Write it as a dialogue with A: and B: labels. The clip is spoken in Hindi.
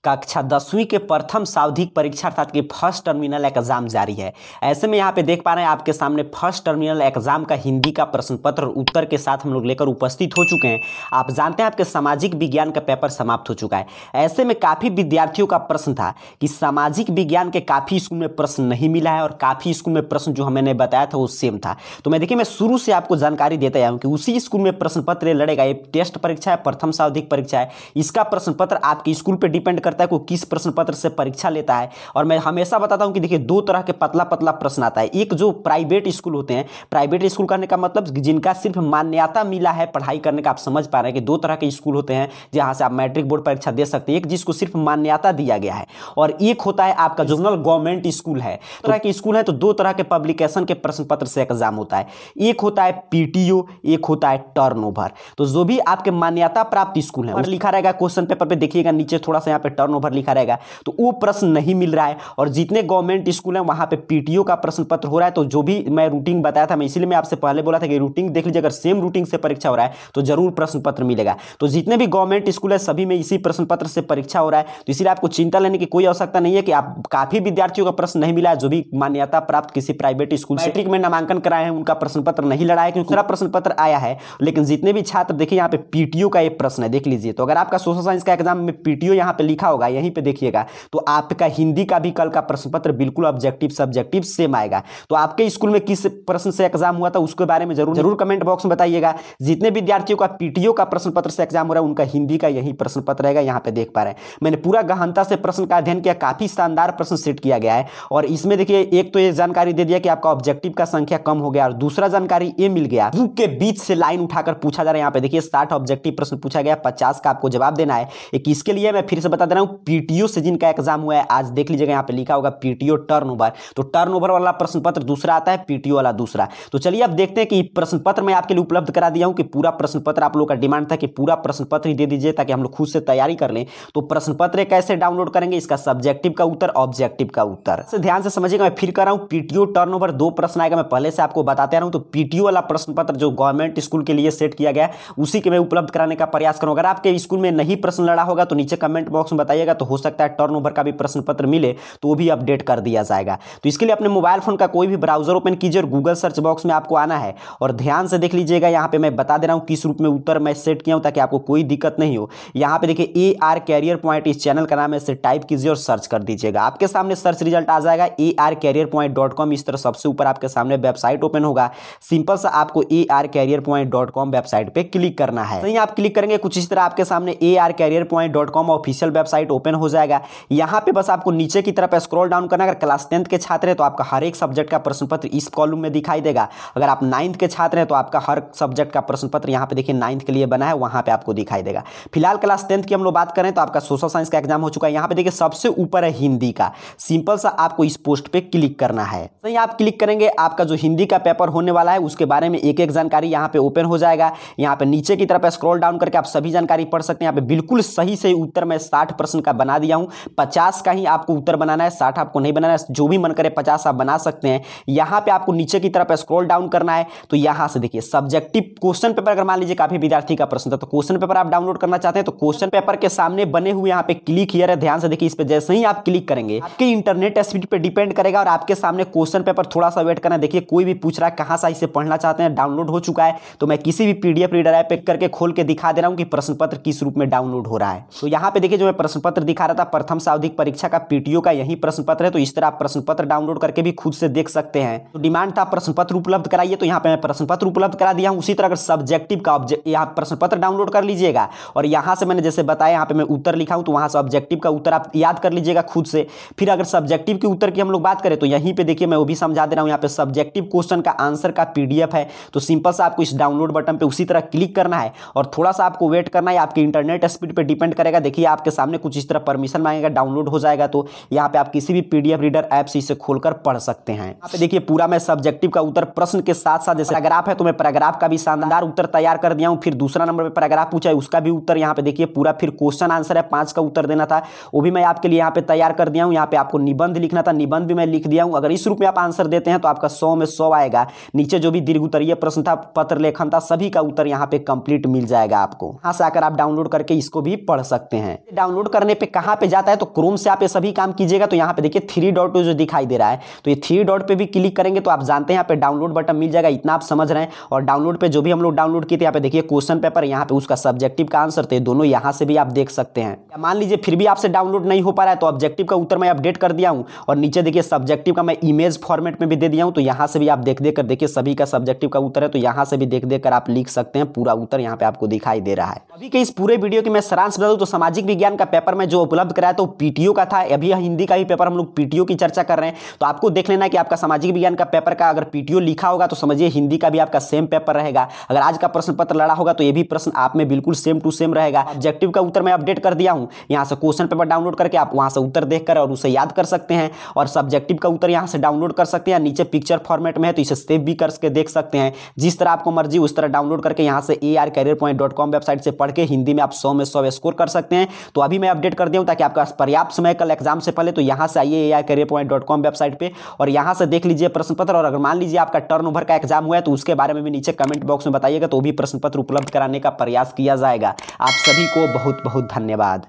A: कक्षा 10वीं के प्रथम सावधिक परीक्षा अर्थात कि फर्स्ट टर्मिनल एग्जाम जारी है। ऐसे में यहाँ पे देख पा रहे हैं आपके सामने फर्स्ट टर्मिनल एग्जाम का हिंदी का प्रश्न पत्र और उत्तर के साथ हम लोग लेकर उपस्थित हो चुके हैं। आप जानते हैं आपके सामाजिक विज्ञान का पेपर समाप्त हो चुका है। ऐसे में काफ़ी विद्यार्थियों का प्रश्न था कि सामाजिक विज्ञान के काफ़ी स्कूल में प्रश्न नहीं मिला है और काफ़ी स्कूल में प्रश्न जो मैंने बताया था वो सेम था। तो मैं देखिए मैं शुरू से आपको जानकारी देता आया हूँ कि उसी स्कूल में प्रश्न पत्र लड़ेगा। ये टेस्ट परीक्षा है, प्रथम सावधिक परीक्षा है। इसका प्रश्न पत्र आपके स्कूल पर डिपेंड करता है को किस प्रश्न पत्र से परीक्षा लेता है। और मैं हमेशा बताता हूं कि देखिए दो तरह के पतला पतला प्रश्न आता है। एक जो प्राइवेट स्कूल होते हैं, प्राइवेट स्कूल करने का मतलब जिनका सिर्फ मान्यता मिला है पढ़ाई करने का। आप समझ पा रहे हैं कि दो तरह के स्कूल होते हैं जहां से आप मैट्रिक बोर्ड परीक्षा दे सकते हैं। एक जिसको सिर्फ मान्यता दिया गया है और एक होता है आपका जोनल गवर्नमेंट स्कूल है। तरह के स्कूल है तो दो तरह के पब्लिकेशन के प्रश्न पत्र से एग्जाम होता है। एक होता है पीटीओ, एक होता है टर्नओवर। तो जो भी आपके मान्यता प्राप्त स्कूल है लिखा रहेगा क्वेश्चन पेपर पे, देखिएगा नीचे थोड़ा सा यहाँ पे टर्नओवर लिखा रहेगा, तो वो प्रश्न नहीं मिल रहा है। और जितने गवर्नमेंट स्कूल हैं वहां पे पीटीओ का प्रश्न पत्र हो रहा है। तो जो भी मैं रूटीन बताया था, मैं इसीलिए मैं आपसे पहले बोला था कि रूटीन देख लीजिए, अगर सेम रूटीन से परीक्षा हो रहा है तो जरूर प्रश्न पत्र मिलेगा। तो जितने भी गवर्नमेंट स्कूल है सभी में इसी प्रश्न पत्र से परीक्षा हो रहा है। तो इसलिए आपको चिंता लेने की कोई आवश्यकता नहीं है कि आप काफी विद्यार्थियों का प्रश्न नहीं मिला है जो भी मान्यता प्राप्त किसी प्राइवेट स्कूल से मैट्रिक में नामांकन कराए हैं उनका प्रश्न पत्र नहीं लड़ा है, क्योंकि प्रश्न पत्र आया है। लेकिन जितने भी छात्र देखिए यहाँ पे पीटीओ का एक प्रश्न है, देख लीजिए। तो अगर आपका सोशल साइंस का एग्जाम में पीटीओ यहाँ पे लिखा होगा, यहीं पे देखिएगा, तो आपका हिंदी का भी कल का प्रश्न पत्र बिल्कुल ऑब्जेक्टिव सब्जेक्टिव सेम आएगा। तो आपके स्कूल में किस प्रश्न से एग्जाम हुआ था उसके बारे में जरूर कमेंट बॉक्स में बताइएगा। जितने विद्यार्थियों का पीटीओ का प्रश्न पत्र से एग्जाम हो रहा है उनका हिंदी का यही प्रश्न पत्र रहेगा। यहाँ पे देख पा रहे हैं मैंने पूरा गहनता से प्रश्न का अध्ययन किया, काफी शानदार प्रश्न सेट किया गया है। और इसमें देखिए एक तो ये जानकारी दे दिया कि आपका ऑब्जेक्टिव का संख्या कम हो गया, और दूसरा जानकारी ये मिल गया बुक के बीच से लाइन उठाकर पूछा जा रहा है। यहाँ पे देखिए 60 ऑब्जेक्टिव प्रश्न पूछा गया, 50 का आपको जवाब देना है। एक इसके लिए मैं फिर से बता दे रहा हूं, पीटीओ से जिनका एग्जाम हुआ है आज देख लीजिएगा, यहाँ पे लिखा होगा पीटीओ टर्नओवर। तो टर्नओवर वाला प्रश्न पत्र दूसरा आता है, पीटीओ वाला दूसरा। तो चलिए अब देखते हैं कि प्रश्न पत्र मैं आपके लिए उपलब्ध करा दिया हूं कि पूरा प्रश्न पत्र, आप लोग का डिमांड था कि पूरा प्रश्न पत्र ही दे दीजिए ताकि हम लोग खुद से तैयारी कर लें। तो प्रश्न पत्र कैसे डाउनलोड करेंगे, इसका सब्जेक्टिव का उत्तर, ऑब्जेक्टिव का उत्तर से ध्यान से समझिएगा। मैं फिर कर रहा हूं, पीटीओ टर्नओवर दो प्रश्न आएगा, मैं पहले से आपको बताते रहा हूं। तो पीटीओ वाला प्रश्न पत्र जो गवर्नमेंट स्कूल के लिए सेट किया गया उसी के मैं उपलब्ध कराने का प्रयास करूंगा। अगर आपके स्कूल में नहीं प्रश्न लड़ा होगा तो नीचे कमेंट बॉक्स में बताइएगा, तो हो सकता है टर्नओवर का भी प्रश्न पत्र मिले तो वो भी अपडेट कर दिया जाएगा। तो इसके लिए अपने मोबाइल फोन का कोई भी ब्राउजर ओपन कीजिए और गूगल सर्च बॉक्स में आपको आना है और ध्यान से देख लीजिएगा। यहाँ पे मैं बता दे रहा हूँ किस रूप में उत्तर मैं सेट किया हूँ ताकि आपको कोई दिक्कत नहीं हो। यहाँ पे देखिए AR कैरियर पॉइंट इस चैनल का नाम है, इसे टाइप कीजिए और सर्च कर दीजिएगा। आपके सामने सर्च रिजल्ट आ जाएगा arcareerpoint.com। इस तरह सबसे ऊपर आपके सामने वेबसाइट ओपन होगा। सिंपल सा आपको arcareerpoint.com वेबसाइट पे क्लिक करना है। सही आप क्लिक करेंगे कुछ इस तरह आपके सामने arcareerpoint.com ऑफिशियल वेबसाइट ओपन हो जाएगा। यहाँ पे बस आपको नीचे की तरफ स्क्रॉल डाउन करना। अगर क्लास 10th के छात्र हैं तो आपका हर एक सब्जेक्ट का प्रश्न पत्र इस कॉलम में दिखाई देगा। अगर आप 9th के छात्र हैं तो आपका हर सब्जेक्ट का प्रश्न पत्र यहाँ पे देखिए 9th के लिए बना है, वहां पे आपको दिखाई देगा। फिलहाल क्लास 10th की हम लोग बात करें तो आपका सोशल साइंस का एग्जाम हो चुका है। यहाँ पे देखिए सबसे ऊपर है हिंदी का, सिंपल सा आपको इस पोस्ट पे क्लिक करना है। सही आप क्लिक करेंगे, आपका जो हिंदी का पेपर होने वाला है उसके बारे में एक एक जानकारी यहाँ पे ओपन हो जाएगा। यहाँ पे नीचे की तरफ स्क्रॉल डाउन करके आप सभी जानकारी पढ़ सकते हैं। यहाँ पे बिल्कुल सही से उत्तर मैं 60 प्रश्न का बना दिया हूँ। 50 का ही आपको उत्तर बनाना है, 60 आपको नहीं बनाना है। जो भी मन करे 50 आप बना सकते हैं। यहाँ पे आपको नीचे की तरफ स्क्रॉल डाउन करना है। तो यहाँ से देखिए सब्जेक्टिव क्वेश्चन पेपर, अगर मान लीजिए काफी विद्यार्थी का प्रश्न था तो क्वेश्चन पेपर आप डाउनलोड करना चाहते हैं तो क्वेश्चन पेपर के सामने बने हुए यहाँ पे क्लिक हियर है, ध्यान से देखिए। इस पे जैसे ही आप क्लिक करेंगे आपके इंटरनेट स्पीड पे डिपेंड करेगा और आपके सामने क्वेश्चन पेपर, थोड़ा सा वेट करना। देखिए कोई भी पूछ रहा है कहां से इसे पढ़ना चाहते हैं, डाउनलोड हो चुका है। तो मैं किसी भी पीडीएफ रीडर ऐप पे करके खोल के दिखा दे रहा हूं कि प्रश्न पत्र किस रूप में डाउनलोड हो रहा है। तो यहाँ पे देखिए जो मैं प्रश्न पत्र दिखा रहा था प्रथम सावधिक परीक्षा का पीटीओ का यही प्रश्न पत्र है। तो इस तरह आप प्रश्न पत्र डाउनलोड करके भी खुद से देख सकते हैं। तो डिमांड था प्रश्न पत्र उपलब्ध कराइए, तो यहाँ पे मैं प्रश्न पत्र उपलब्ध करा दिया हूं। उसी तरह अगर सब्जेक्टिव का यहाँ प्रश्न पत्र डाउनलोड कर लीजिएगा और यहाँ से मैंने जैसे बताया यहाँ पे मैं उत्तर लिखा हूं तो वहां से ऑब्जेक्टिव का उत्तर आप याद कर लीजिएगा खुद से। फिर अगर सब्जेक्टिव के उत्तर की हम लोग बात करें तो यहीं पे देखिए मैं वो भी समझा दे रहा हूं। यहाँ पे सब्जेक्टिव क्वेश्चन का आंसर का पीडीएफ है। तो सिंपल सा आपको इस डाउनलोड बटन पे उसी तरह क्लिक करना है और थोड़ा सा आपको वेट करना है। आपके इंटरनेट स्पीड पे डिपेंड करेगा। देखिए आपके सामने कुछ इस तरह परमिशन मांगेगा, डाउनलोड हो जाएगा। तो यहाँ पे आप किसी भी पीडीएफ रीडर ऐप से इसे खोलकर पढ़ सकते हैं। यहाँ पे देखिए पूरा मैं सब्जेक्टिव का उत्तर प्रश्न के साथ साथ, जैसे पैराग्राफ है तो मैं पैराग्राफ का भी शानदार उत्तर तैयार कर दिया हूँ। फिर दूसरा नंबर पे पैराग्राफ पूछा है उसका भी उत्तर यहाँ पे देखिए पूरा। फिर क्वेश्चन आंसर है 5 का उत्तर देना था, वो भी मैं आपके लिए यहाँ पे तैयार कर दिया हूँ। यहाँ पे आपको निबंध लिखना था, निबंध भी मैं लिख दिया हूँ। अगर इस रूप में आप आंसर देते हैं तो आपका 100 में 100 आएगा। नीचे जो भी दीर्घ उत्तरीय प्रश्न था, पत्र लेखन था, सभी का उत्तर यहाँ पे कंप्लीट मिल जाएगा आपको। यहाँ से आकर आप डाउनलोड करके इसको भी पढ़ सकते हैं। डाउनलोड करने पे कहाँ पे जाता है, तो क्रोम से आप ये सभी काम कीजिएगा। तो यहाँ पे देखिए 3 डॉट जो दिखाई दे रहा है, तो ये 3 डॉट पे भी क्लिक करेंगे तो आप जानते हैं यहाँ पे डाउनलोड बटन मिल जाएगा, इतना आप समझ रहे हैं। और डाउनलोड पे जो भी हम लोग डाउनलोड किए थे, यहाँ पे देखिए क्वेश्चन पेपर, यहाँ पे उसका सब्जेक्टिव का आंसर थे, दोनों यहाँ से भी आप देख सकते हैं। मान लीजिए फिर भी आपसे डाउनलोड नहीं हो पा रहा है, तो ऑब्जेक्टिव का उत्तर मैं अपडेट कर दिया हूँ, और नीचे देखिए सब्जेक्टिव का मैं इमेज फॉर्मेट में भी दे दिया हूँ। तो यहाँ से भी आप देख कर देखिए सभी का सब्जेक्टिव का उत्तर है, तो यहाँ से भी देख कर आप लिख सकते हैं, पूरा उत्तर यहाँ पे आपको दिखाई दे रहा है। अभी के इस पूरे वीडियो की मैं सारांश बता दूं तो सामाजिक विज्ञान का पेपर में जो उपलब्ध कराया तो पीटीओ का था। अभी हिंदी का भी पेपर हम लोग पीटीओ की चर्चा कर रहे हैं, तो आपको देख लेना कि आपका सामाजिक विज्ञान का पेपर का अगर पीटीओ लिखा होगा तो समझिए हिंदी का भी आपका सेम पेपर रहेगा। अगर आज का प्रश्न पत्र लड़ा होगा तो ये भी प्रश्न आप में बिल्कुल सेम टू सेम रहेगा। ऑब्जेक्टिव का उत्तर मैं अपडेट कर दिया हूँ, यहाँ से क्वेश्चन पेपर डाउनलोड करके आप वहाँ से उत्तर देखकर और उसे याद कर सकते हैं, और सब्जेक्टिव का उत्तर यहाँ से डाउनलोड कर सकते हैं। नीचे पिक्चर फॉर्मेट में है तो इसे सेव भी करके देख सकते हैं। जिस तरह आपको मर्जी उस तरह डाउनलोड करके यहाँ से arcareerpoint.com वेबसाइट से पढ़ के हिंदी में आप 100 में 100 स्कोर कर सकते हैं। तो अभी मैं अपडेट कर दिया हूँ ताकि आपका पर्याप्त समय कल एग्जाम से पहले, तो यहाँ से आइए arcareerpoint.com वेबसाइट पे और यहाँ से देख लीजिए प्रश्न पत्र। और अगर मान लीजिए आपका टर्नओवर का एग्जाम हुआ है तो उसके बारे में भी नीचे कमेंट बॉक्स में बताइएगा, तो भी प्रश्न पत्र उपलब्ध कराने का प्रयास किया जाएगा। आप सभी को बहुत बहुत धन्यवाद।